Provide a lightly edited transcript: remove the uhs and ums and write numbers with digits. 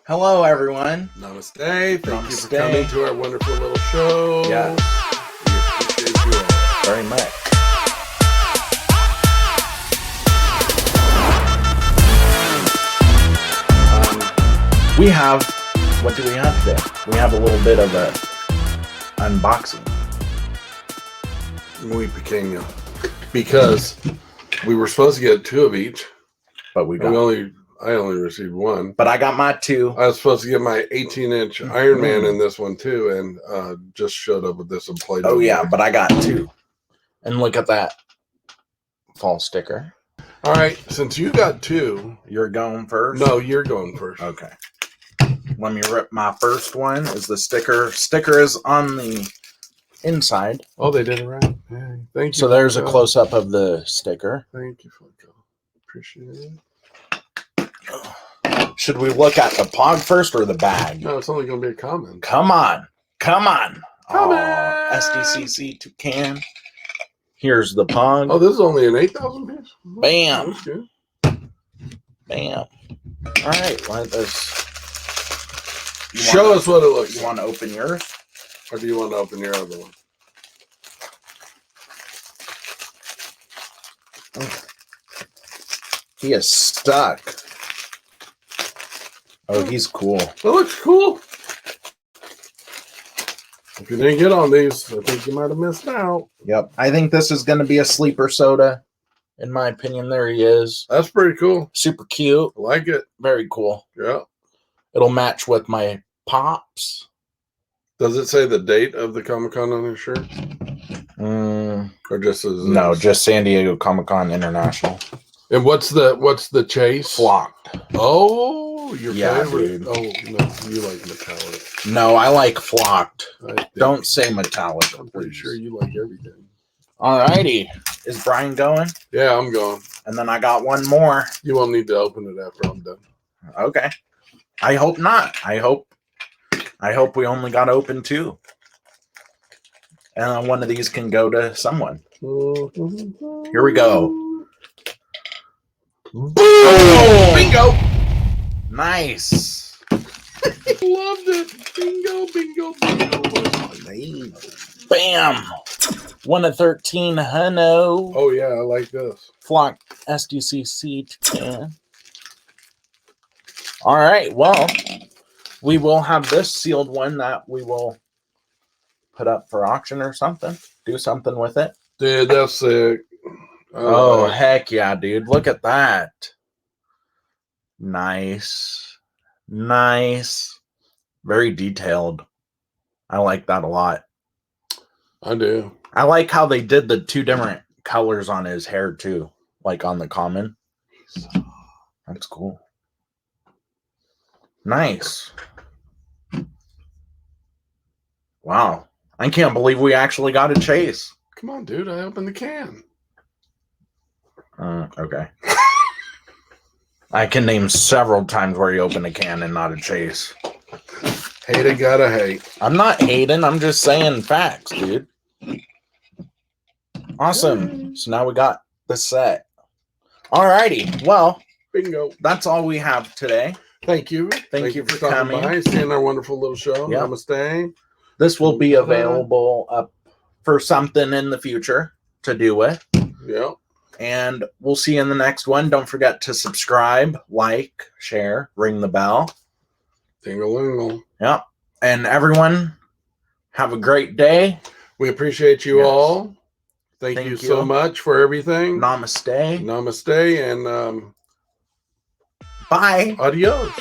Hello, everyone. Namaste. Thank you Namaste. for coming to our wonderful little show. Yes. We appreciate you all. Very much. We have, what do we have today? We have a little bit of a unboxing. Muy pequeño. Because we were supposed to get 2 of each. But we got, I only received 1. but I got my 2. I was supposed to get my 18-inch Iron Man in this one too, and just showed up with this and played. Oh yeah, but I got 2. And look at that fall sticker. All right, since you got 2, You're going first? no, you're going first. Okay. Let me rip my first one. Is the sticker. Sticker is on the inside. Oh, they did it right. Hey, thank you. So there's a Funko. close-up of the sticker. Thank you, Funko. Appreciate it. Should we look at the pog first or the bag? No, it's only going to be a comment. Come on. Come on. Comment. Aw, SDCC Toucan. Here's the pog. Oh, this is only an 8,000 piece? Bam. That's good. Bam. All right. Let us. Show us what it looks You like. want to open yours? Or do you want to open your other one? He is stuck. Oh, he's cool. That looks cool. If you didn't get on these, I think you might have missed out. Yep. I think this is going to be a sleeper soda. In my opinion, there he is. That's pretty cool. Super cute. I like it. Very cool. Yeah. It'll match with my pops. Does it say the date of the Comic-Con on his shirt? Or just as No, just San Diego Comic-Con International. And what's the chase? Flocked. Oh, your Yeah, favorite. dude. Oh no, you like metallic. No, I like flocked. I think- Don't say metallic. I'm pretty please. sure you like everything. Alrighty. Is Brian going? Yeah, I'm going. And then I got one more. You won't need to open it after I'm done. Okay. I hope not. I hope we only got open 2. And then one of these can go to someone. Here we go. Boom! Bingo! Nice. Loved it. Bingo, bingo, bingo. Bam. 1 of 13, Huno. Oh yeah, I like this. Flock SDCC 10. All right. Well, we will have this sealed one that we will put up for auction or something. Do something with it. Dude, that's sick. Oh, heck yeah, dude. Look at that. Nice. Nice. Very detailed. I like that a lot. I do. I like how they did the 2 different colors on his hair, too. Like on the common. That's cool. Nice. Wow. I can't believe we actually got a chase. Come on, dude. I opened the can. Okay. I can name several times where you open a can and not a chase. Hate it, gotta hate. I'm not hating. I'm just saying facts, dude. Awesome. So now we got the set. Alrighty. Well, Bingo. that's all we have today. Thank you. Thank you for stopping coming. by, seeing our wonderful little show. Yep. Namaste. This will be available up for something in the future to do with. Yep. And we'll see you in the next one. Don't forget to subscribe, like, share, ring the bell. Dingle-lingle. Yep. And everyone, have a great day. We appreciate you Yes. all. Thank you so much for everything. Namaste. Namaste and Bye. adios.